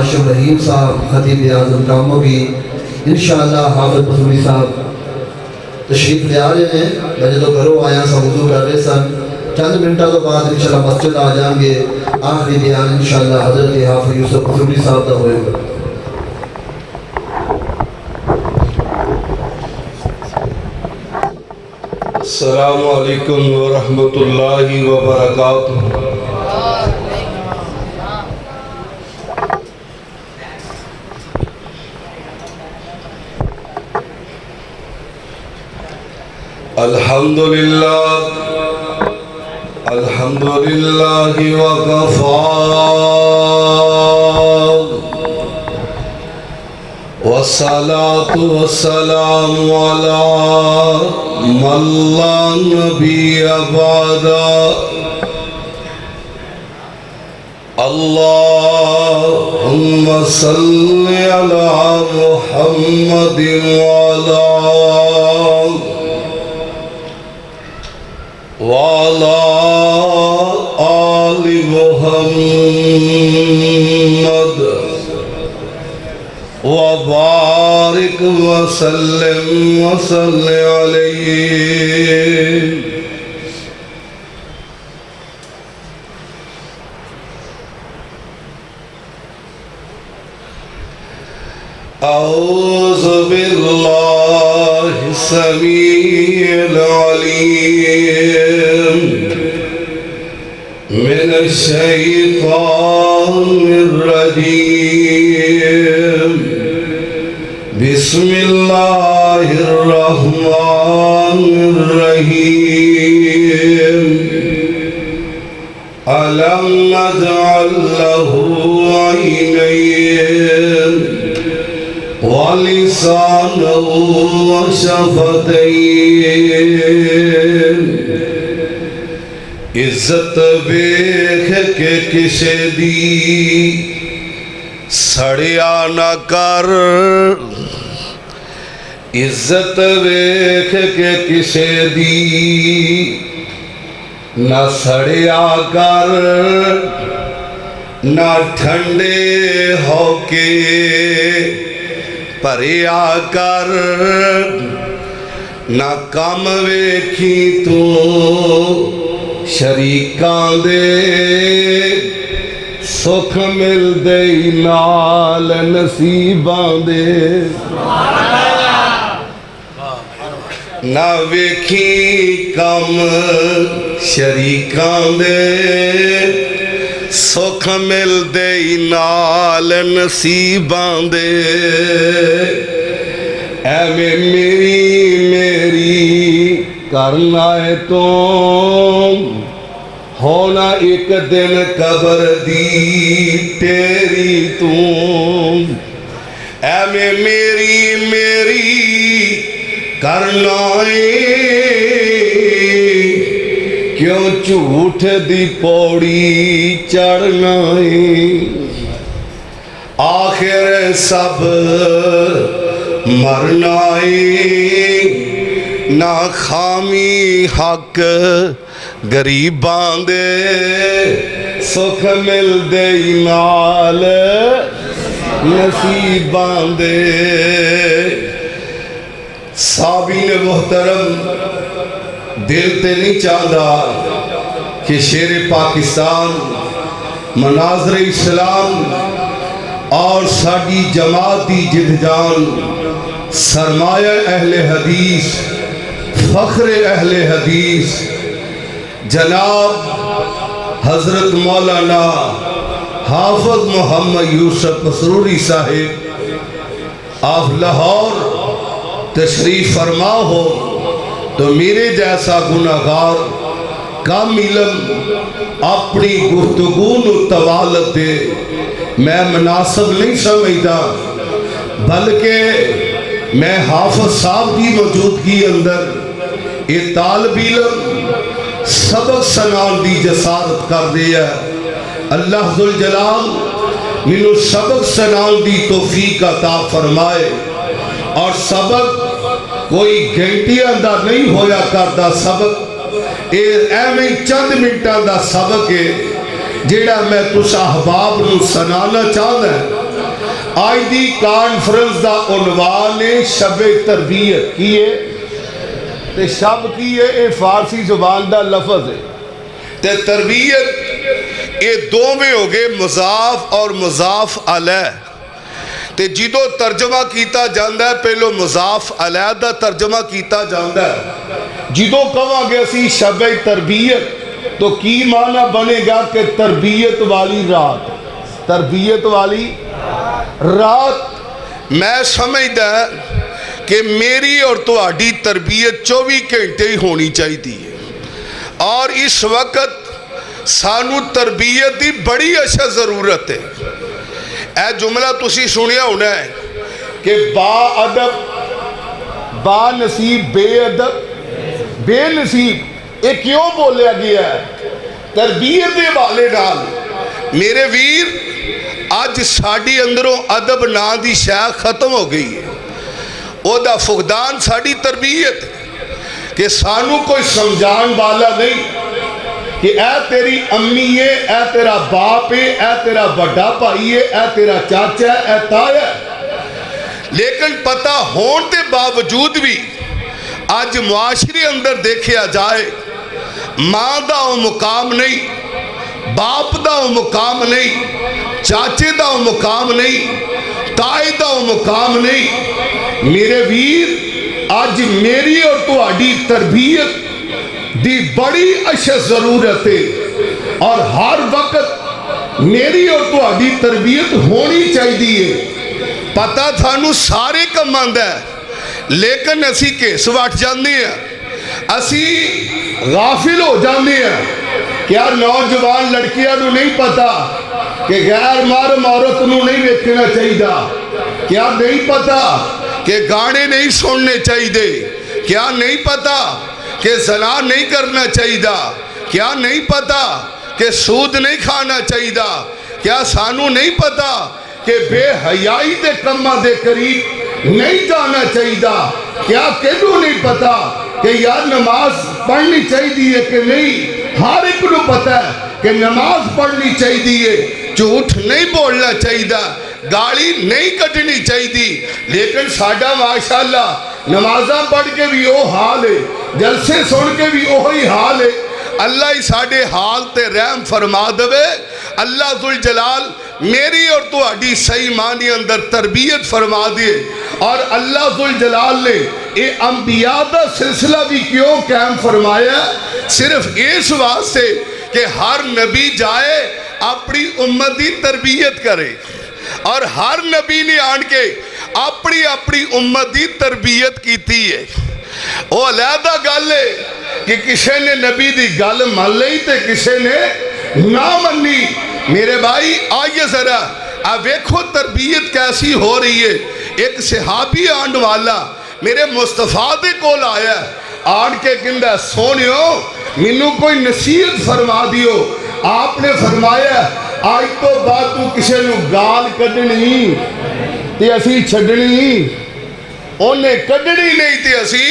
हाशिम रहीम साहब खतीब आज़म कामोगी इंशाअल्लाह हाफिज़ बसूरी साहब तशरीफ ले आ रहे हैं। मैं जो घरों आया सा वज़ू कर रहे सन, चंद मिनटों तो बाद इंशाअल्लाह मस्जिद आ जाएंगे। आखिरी बयान इंशाअल्लाह हज़रत हाफिज़ यूसुफ बसूरी साहब का होएगा। अस्सलामु अलैकुम व रहमतुल्लाहि व बरकातुहू। अल्हम्दुलिल्लाह अल्हम्दुलिल्लाहि व कफ़ा वस्सलातु वस्सलामु अला मन ला नबिय्य बअदा। अल्लाहुम्मा सल्लि अला मुहम्मदिन व अला आलि मुहम्मद व बारिक वसल्लिम वसल्लि अलैहि। औज़ु बिल्लाहि समीइल अलीम मिनश शैतानिर रजीम। बिस्मिल्लाहिर रहमानिर रहीम। अलम नजअल लहू ऐनैन व लिसानहू व शफ़तैन। इज्जत वेख के किसे दी सड़िया न कर। इज्जत वेख के किसे दी न सड़िया कर। न ठंडे होके भरिया कर। न कम वेखी तू शरीकां दे। सुख मिलदे नाल नसीबां दे। ना वेखी कम शरीकां दे। सुख मिलदे नाल नसीबां दे। एवें मेरी मेरी करना है तो होना एक दिन कबर दी तेरी तू। एवें मेरी मेरी करना है क्यों झूठ दी पौड़ी चढ़ना है। आखिर सब मरना है। ना खामी हक गरीबां दे। सुख मिलदे नाल नसीबां दे। साबीन मोहतरम दिल ते नहीं चाहता कि शेर पाकिस्तान मनाज़र इस्लाम और साड़ी जमात की जिदजान सरमाया अहले हदीस फ़ख्र अहले हदीस जनाब हज़रत मौलाना हाफ़िज़ मोहम्मद यूसुफ बसूरी साहिब आप लाहौर तशरीफ़ फरमा हो तो मेरे जैसा गुनाहगार कम इलम अपनी गुफ्तगू नूं तवालत दे मैं मुनासिब नहीं समझता। बल्कि मैं हाफिज़ साहब की मौजूदगी अंदर ये तालिब इल्म सबक सुनाने की जसारत कर दिया। अल्लाह जुल जलाल मैनू सबक सुनाने की तौफीक अता फरमाए। और सबक कोई घंटियां का नहीं होया करता। सबक ये एवं चंद मिनटां का सबक है जेड़ा मैं तुस अहबाब नूं सुनाना चाहता। आज दी कॉन्फ्रेंस का उन्वान है शबे तरबियत की है ते शब की है, ये फारसी जुबान का लफज है। ते तरबियत ये दोवें हो गए मुजाफ और मुजाफ अलैह। ते जिदों तर्जमा किया जाता है पहलो मुजाफ अलैह का तर्जमा किया जाता है। जिदों कहांगे असी शबे तरबियत तो की माना बनेगा कि तरबियत वाली रात, तरबियत वाली रात। मैं समझदा कि मेरी और तुहाडी तरबियत 24 घंटे ही होनी चाहिए और इस वक्त सानू तरबियत की बड़ी अच्छा ज़रूरत है। यह जुमला तुसी सुनिया होना है कि बा अदब बा नसीब बेअदब बेनसीब, ये क्यों बोलिया गया है? तरबियत के हवाले नाल मेरे वीर अज साड़ी अंदरों अदब ना दी शै खत्म हो गई है। ओदा फुकदान साड़ी तरबियत कि सानू कोई समझाने वाला नहीं कि ऐ तेरी अम्मी है, ऐ तेरा बाप है, ऐ तेरा बड़ा भाई है, ऐ तेरा चाचा है, ऐ ताया है। लेकिन पता होने के बावजूद भी अज मुआशरे अंदर देखा जाए माँ का वो मुकाम नहीं, बाप का वो मुकाम नहीं, चाचे का वो मुकाम नहीं, ताए का वो मुकाम नहीं। मेरे वीर अज मेरी और तुहाडी तरबियत दी बड़ी अच्छा जरूरत है और हर वक्त मेरी और तुहाडी तरबियत होनी चाहिए। पता थानू सारे काम आंदा है लेकिन असी घिस वट जाते हैं, असी गाफिल हो जाते हैं। क्या नौजवान लड़कियों को नहीं पता कि गैर महरम औरत को नहीं देखना चाहिए? क्या नहीं पता कि गाने नहीं सुनने चाहिए? क्या नहीं पता कि ज़ना नहीं करना चाहिए? क्या नहीं पता कि सूद नहीं खाना चाहिए? क्या सानू नहीं पता कि बेहयाई के कामों के करीब नहीं जाना चाहिए? क्या किनू नहीं पता कि यार नमाज पढ़नी चाहिए कि नहीं? हर एक को पता है कि नमाज पढ़नी चाहिए, झूठ नहीं बोलना चाहिए, गाली नहीं कटनी चाहिए। लेकिन साडा माशाअल्लाह नमाजा पढ़ के भी वो हाल है, जलसे सुन के भी वही हाल है। अल्लाह ही साडे हाल ते रहम फरमा देवे। अल्लाह जुल जलाल मेरी और तुहाडी सही मानी अंदर तरबियत फरमा दे। और अल्लाह जुल जलाल ने ये अंबिया का सिलसिला भी क्यों कायम फरमाया? सिर्फ इस वास्ते कि हर नबी जाए अपनी उम्मत की तरबियत करे और हर नबी ने आन के अपनी अपनी उम्मत की तरबियत की है। वो अलहदा गल है कि किसी ने नबी की गल मान ली तो किसी ने ना मनी। मेरे भाई आइए जरा आ वेखो तरबियत कैसी हो रही है। एक सहाबी आंड वाला मेरे मुस्तफा दे कोल आया, आन के कहंदा सोनियो मैनू कोई नसीहत फरमा दियो। आपने फरमाया आज तो बाद तू किसी को गाल कढ़नी ते असी छड्डनी, उन्हें कढ़नी नहीं ते असी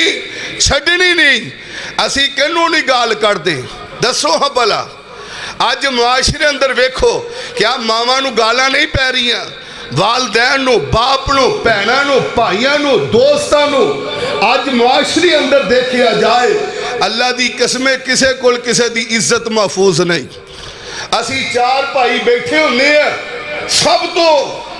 छड्डनी नहीं। असी किनू नहीं गाल कढ़दे? दसो हाँ भला। अज मुआशरे अंदर वेखो क्या मावां नू गालां नहीं पै रही? वालदैन नू, बाप नू, भैणां नू, भाइयां नू, दोस्तां नू। अज मुआशरे अंदर देखा जाए अल्लाह दी कसमें किसे कोल किसे दी इज्जत महफूज नहीं। असी चार भाई बैठे होंगे हैं, सब तो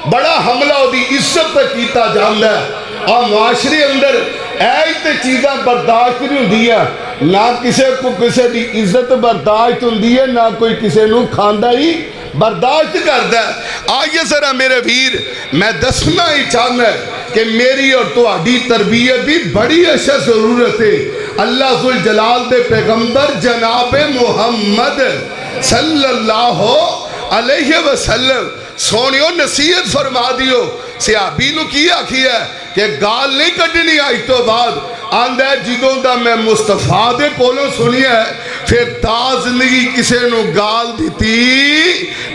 बड़ा हमला उसकी इज्जत पर किया जाता है और मुआशरे अंदर ऐसे चीज़ां बर्दाश्त नहीं होंगी। ना किसी को किसी की इज्जत बर्दाश्त होंगी है, ना कोई किसी को खांदा ही बर्दाश्त करता है। आइए जरा मेरे वीर मैं दसना ही चाहना कि मेरी और तुहाडी तरबियत की बड़ी अच्छा जरूरत है। अल्लाह जुल जलाल दे पैगंबर जनाब मुहम्मद सल्लल्लाहु अलैहि वसल्लम सोनियो नसीहत फरमा दियो। सहाबी नू की आखिया कि गाल नहीं कढ़नी आज तो बाद। आंदा जिदों दा मैं मुस्तफा दे कोलों सुनिया फिर ताज जिंदगी किसी नू गाल दी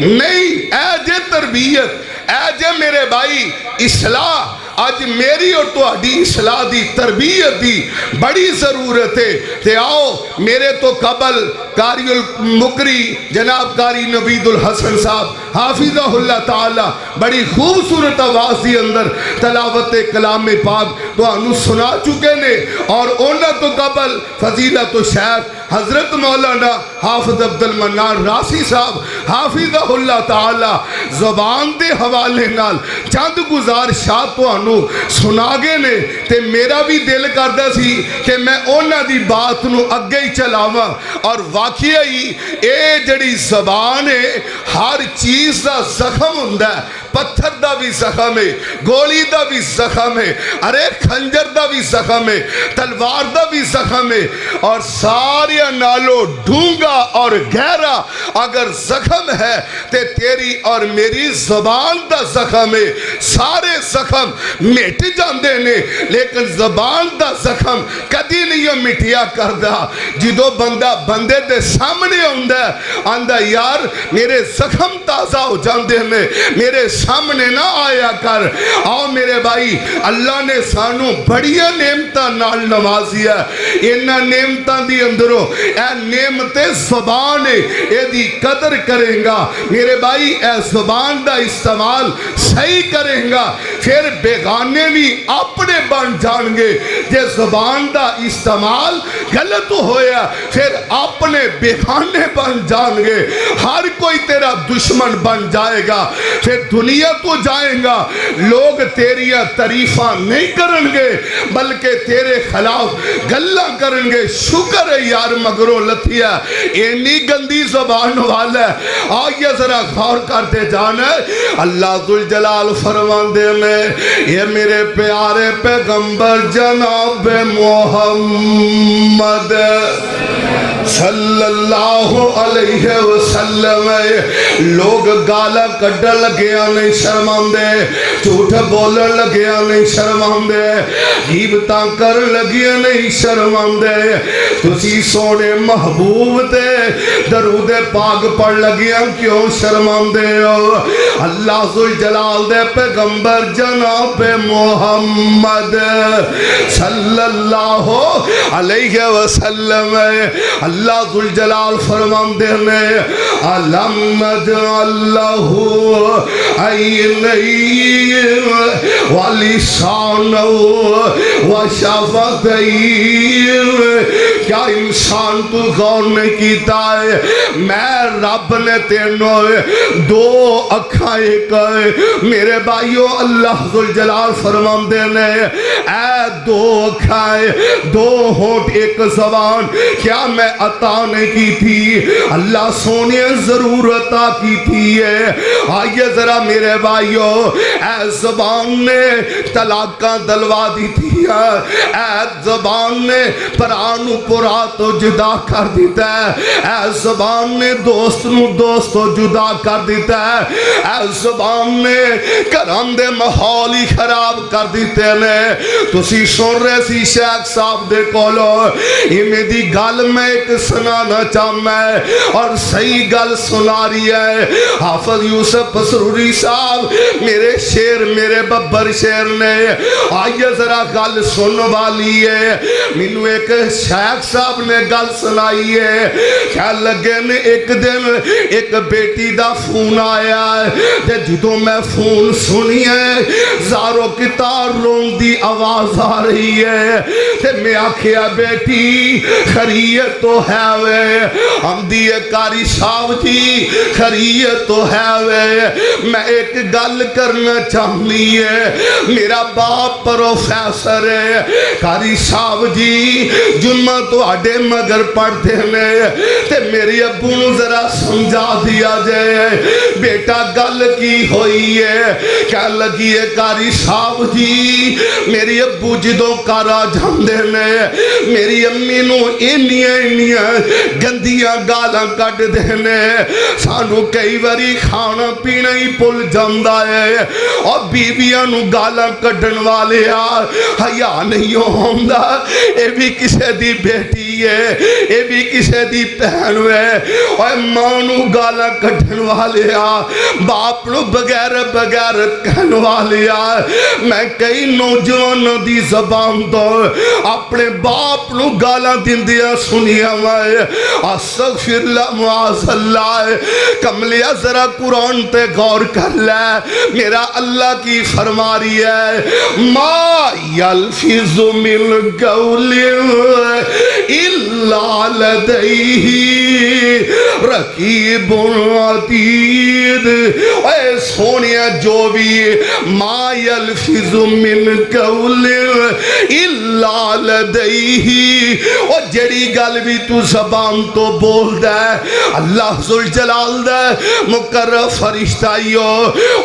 नहीं। ऐ जे तरबियत, ऐ जे मेरे भाई इसलाह अज मेरी और तुहाडी इसलाह दी तरबियत दी बड़ी ज़रूरत है। ते आओ मेरे तो कबल कारियुल मुकरी जनाब कारी नवीदुल हसन साहब हाफिज़हुल्लाह ताला बड़ी खूबसूरत आवाज़ के अंदर तलावत कलाम पाक तुहानू सुना चुके ने। और उन्हां तो कबल फजीलत तो शेख हज़रत मौलाना हाफिज़ अब्दुल मन्नान रासी साहब हाफिज़हुल्लाह ताला ज़बान के हवाले नाल चंद गुज़ारिशात तुहानू सुना गए ने। ते मेरा भी दिल करदा सी कि मैं उन्हां दी बात नू अगे ही चलावां। और वाकई ही ये जड़ी ज़बान है हर चीज़ का जख्म हुंदा है, पत्थर का भी जख्म है, गोली का भी जख्म है, अरे खंजर का भी जख्म है, तलवार का भी जख्म है। और सारे नालों डूंगा और गहरा अगर जख्म है तो तेरी और मेरी जबान का जख्म है। सारे जख्म मिट जाते ने लेकिन जबान का जख्म कदी नहीं मिटिया करता। जो बंदा बंदे के सामने आंदा यार मेरे जख्म ताज़ा हो जाते हैं, मेरे सामने ना आया कर। आओ मेरे भाई अल्लाह ने सानू बड़िया नेमतां नाल नवाजिया। इन्हां नेमतां दी अंदरों ए नेमते ज़बान है, एदी कदर करेगा मेरे भाई, ए ज़बान का इस्तेमाल सही करेगा फिर बेगाने भी अपने बन जाएंगे। जे ज़बान का इस्तेमाल गलत होया फिर अपने बेगाने बन जाएंगे। हर कोई तेरा दुश्मन बन जाएगा, फिर दुनिया तो जाएगा लोग तेरिया तारीफा नहीं करेंगे बल्कि तेरे खिलाफ गल्ला करेंगे। शुक्र है यार मगरों लथिया इन्नी गंदी ज़बान वाला है। आइए जरा गौर करते जाना अल्लाह जुल जलाल फरमाते में ये मेरे प्यारे पैगंबर जनाब मोहम्मद सल्लल्लाहु अलैहि वसल्लम लोग गाला कड्डन लगिया नहीं शर्मांदे, झूठ बोलन लगिया नहीं शर्मांदे, गीबतां कर लगिया नहीं शर्मांदे। तुसी सोने महबूब ते दरूद पाक पढ़ लगिया क्यों शर्मांदे हो? अल्लाह जुल जलाल दे पैगंबर जनाब मोहम्मद सल्लल्लाहु अलैहि वसल्लम अल्लाह जुल जलाल फरमाते ने अलम नजअल्लहु ऐनैन व लिसानहु व शफ़तैन। क्या इंसान तू गौर नहीं कीता है मैं रब ने तेनों दो अखा एक मेरे भाइयों अल्लाह जुल जलाल फरमाते ने ऐ दो अखा दो होंठ एक ज़बान क्या मैं अता नहीं की थी? अल्लाह सोने जरूर अता की थी है। आइए जरा मेरे भाइयों ऐ ज़बान ने तलाका दलवा दी थी, ऐ ज़बान ने परान पुरा तो जुदा कर दिता है, ऐ ज़बान ने दोस्त नू दोस्त तो जुदा कर दिता है, ऐ ज़बान ने घरां दे माहौल ही खराब कर दिते ने। तुसी सुन रहे सी शेख साहब दे कोलों इवें दी गल मैं एक सुनाना चाहना है और सही गल सुना रही है हाफिज यूसुफ पसरूरी साहब मेरे शेर मेरे बब्बर शेर ने। आइए जरा गल सुन वाली है। मैनू एक शेख साहब ने गल सुनाई है, क्या लगे ने एक दिन एक बेटी दा फोन आया ते जो मैं फोन सुनी है ज़ारो कितार रोन दी आवाज आ रही है ते मैं आखिया बेटी खरीयत तो है वे आंदी है कारी साहब जी खरीयत तो है वे मैं एक गल करना चाहनी है मेरा बाप प्रोफेसर है कारी साहब जी जुम्मा तुहाडे मगर पढ़ते ने ते मेरे अब्बू नू जरा समझा दिया जाए बेटा गल की हुई है? क्या लगी है कारी साहब जी मेरी अब्बू जो घर आ जाते ने मेरी अम्मी नू इन्नियां गंदियां गालां कढ़दे ने सानू कई बारी खाना पीना ही भुल जाता है और बीबियां नू गालां कढ़न वाले हया नहीं होंदा ये भी किसी दी बेटी है, ये भी किसी दी भैन है। और मां नू गालां कढ़न वाले बाप नू बगैर बगैरत कहन वाले मैं कई नौजवानों दी जबान तो अपने बाप नू गालां दिंदियां सुनिया मैं। अस्तगफिरुल्लाह मुआज़ल्लाह। कमलिया जरा कुरान पे गौर कर ले, मेरा अल्लाह की फरमा रही है मा यल्फिज़ु मिन कौलिन इल्ला लदैहि रकीबुन अतीद। ऐ सोनिया जो भी मा यल्फिज़ु मिन कौलिन इल्ला लदैहि, और जड़ी गल भी तू ज़बान तो बोलदा है अल्लाह ज़ुल जलाल दा मुकर्रम फरिश्ता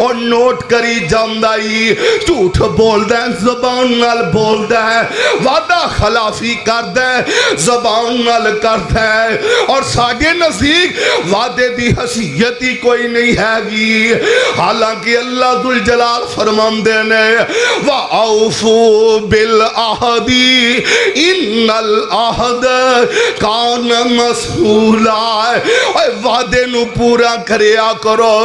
और नोट करी जांदा ही। झूठ बोलदा है ज़बान नाल बोलदा है, वादा खिलाफी करदा है ज़बान नाल करदा है, और साडे नज़दीक वादे दी हसीयत ही कोई नहीं हैगी। हालांकि अल्लाह दुल जलाल फरमांदे ने वा औफू बिल आहदी इन्नल आहद कान मसूला। वादे नू पूरा करिया करो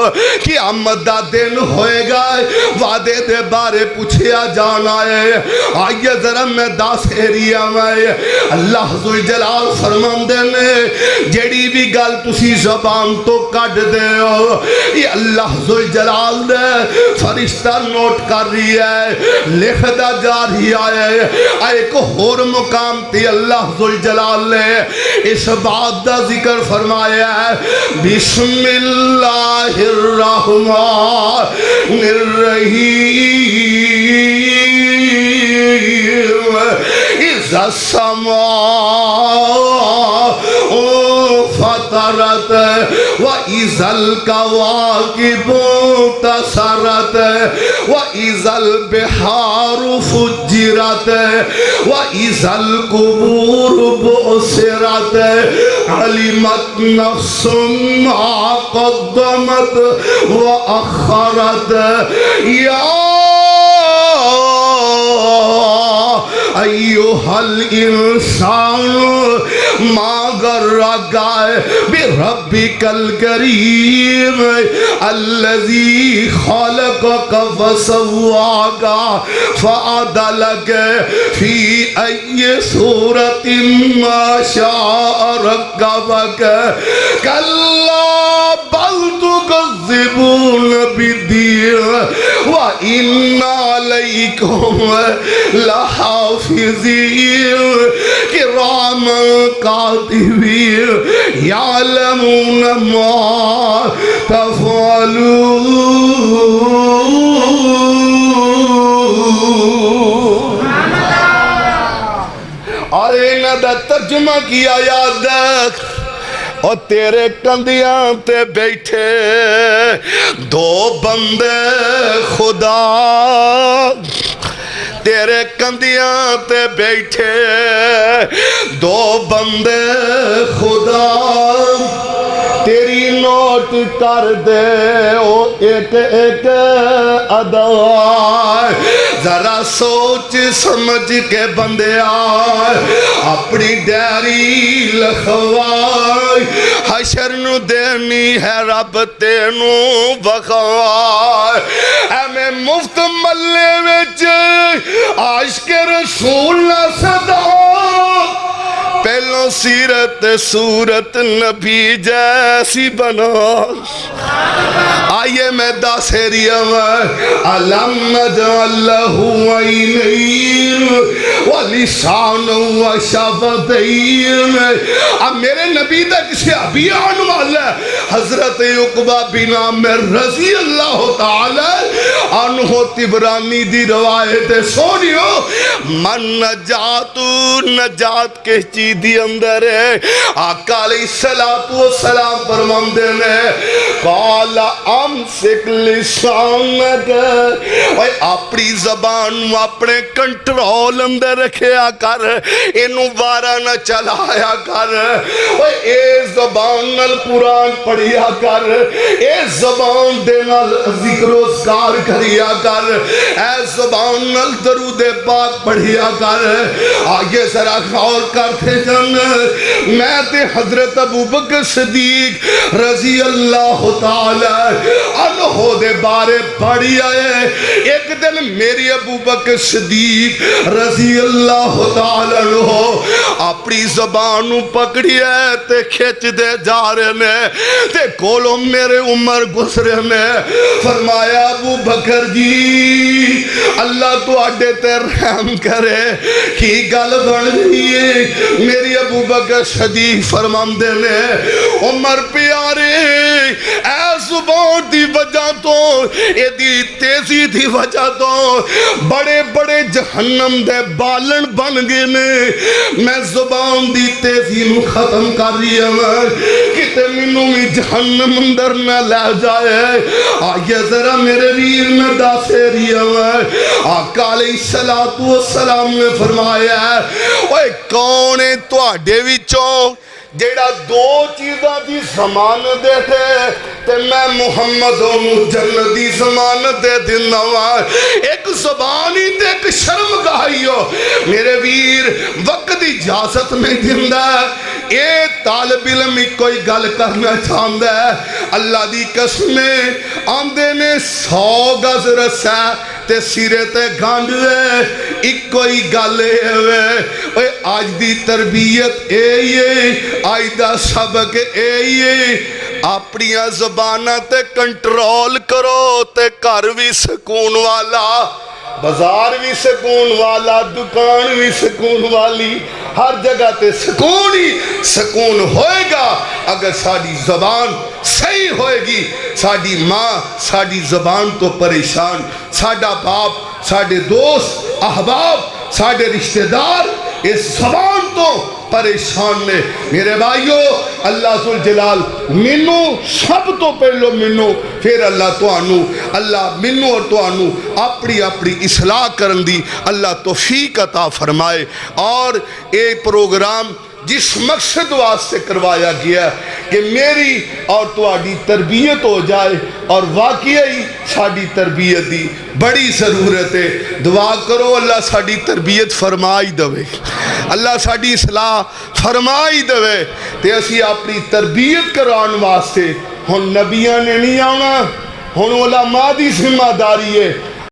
कि आमद दा दिन होएगा, वादे दे बारे पूछया जाना है। आइए जरा मैं 10 एरिया में अल्लाह ज़ुल जलाल फरमांदे ने जेड़ी भी गल तुसी ज़बान तो कढ़ दे हो ये अल्लाह ज़ुल जलाल दे फरिश्ता नोट कर रही है, लिखदा जा रही है। एक होर मुकाम ते अल्लाह ज़ुल जलाल ने इस बात का जिक्र फरमाया है बिस्मिल्लाहिर रहमानिर रहीम इज़ा समा फतरत व इज़ल कवाकिबु तसरत व इज़ल बिहारु फुज्जिरत व इज़ल कुबूर बुसिरत अलिमत नफ्सुम मा क़द्दमत व अख़रत या अय्युहल इंसान मा गर्रका बिरब्बिकल करीम अल्लज़ी खलक़का फसव्वाका फ़अदलक फ़ी अय्यि सूरतिन मा शाअ रक्कबक कल्ला बल तुकज़्ज़िबून बिद्दीन व इन्ना अलैकुम लहाफ़िज़ीन किरामन कातिबीन यालमून मा तफ़अलून। और इन्हां दा तर्जुमा किया याद रख। और तेरे कंधियां ते बैठे दो बंदे खुदा, तेरे कंधियां ते बैठे दो बंदे खुदा, तेरी नोट कर दे ओ एक एक अदा। जरा सोच समझ के बंदिया अपनी डायरी लिखवाई, हशर नू देनी है रब तेनू बखवाए। एवें मुफ्त मल्ले विच आशिक़े रसूल ना सदा, पहलों सीरत सूरत नबी जैसी बना। आइए मैं 10 एरिया में अलम नजअलहु ऐनैन व लिसान व शफ़तैन। अब मेरे नबी दा किसे अभी आने वाला हजरत उक़बा बिन आमिर रज़ी अल्लाह तआला अन्हु तिबरानी दी रवायत सोनियो मन नजातु नजात के चीज दी अंदर है। आका अलैहिस्सलातु वस्सलाम फरमांदे ने काला अमसिक लिसानक, ओए अपनी ज़बान अपने कंट्रोल अंदर रखया कर, इनू वारा न चलाया कर। ओए ए ज़बान नाल कुरान पढ़िया कर, ए ज़बान दे नाल ज़िक्र ज़कार करिया कर, ऐ ज़ुबान नल दरूद पाक पढ़िया कर। आगे जरा गौर करते जन, मैं ते हजरत अबू बकर सिद्दीक रजी अल्लाह तआला अन्हु दे बारे पढ़ी आए। एक दिन मेरी अबू बकर सिद्दीक रजी अल्लाह तआला अन्हु अपनी ज़बान नूं पकड़िया ते खिंचदे जा रहे ने, ते कोलों मेरे उमर गुजरे ने। फरमाया अबू बकर जी अल्लाह तुहाडे ते रहम करे, की गल बन गई है? मेरी अबू बकर सिद्दीक फरमांदे ने, उमर प्यारे ऐ ज़ुबान दी वजह तो, एदी तेजी दी वजह तो बड़े बड़े जहन्नम दे बालन बन गए ने। मैं ज़ुबान दी तेजी नूं खत्म कर रही हूं, किते मैनू भी जहन्नम अंदर न ले जाए। आइए जरा मेरे वीर में दस रही हूं। आका अलैहिस्सलातु वस्सलाम ने फरमाया, ओए कौन है तुहाडे विचों जेड़ा दो चीज़ां दी ज़मानत दे ते मैं मुहम्मद नूं जन्नत दी ज़मानत दे दिंदा वां। एक ज़बान ही ते एक शर्मगाही हो। मेरे वीर वक्त दी इजाजत नहीं दिंदा, ये तालिब इल्म कोई गल करना चाहता है, अल्लाह दी कसम आंदे ने 100 गज रस्सा ते सिरे ते गंढ दे, इको ही गल है। अज दी तरबियत यही है, अज दा सबक यही है, अपनिया ज़बानां ते कंट्रोल करो ते घर भी सुकून वाला, बाजार भी सुकून वाला, दुकान भी सुकून वाली, हर जगह ते सुकून ही सुकून होएगा अगर साड़ी ज़बान सही होएगी। साड़ी माँ साड़ी ज़बान तो परेशान, साडा बाप, साडे दोस्त अहबाब, साडे रिश्तेदार इस ज़बान तो परेशान ने। मेरे भाइयों अल्लाह सुल जलाल मैनू सब तो पहलो मैनू, फिर अल्लाह तुहानू, अल्लाह मैनू और तुहानू अपनी अपनी इसलाह करन दी अल्लाह तौफीक अता फरमाए। और ये प्रोग्राम जिस मकसद वास्ते करवाया गया कि मेरी और तुहाडी तरबियत हो जाए, और वाकई साड़ी तरबियत की बड़ी ज़रूरत है। दुआ करो अल्लाह साड़ी तरबियत फरमा ही दवे, अल्लाह साड़ी इसलाह फरमा ही दवे, ते असी अपनी तरबियत कराने वास्ते हुण नबियां ने नहीं आना, हुण उलमा दी जिम्मेदारी है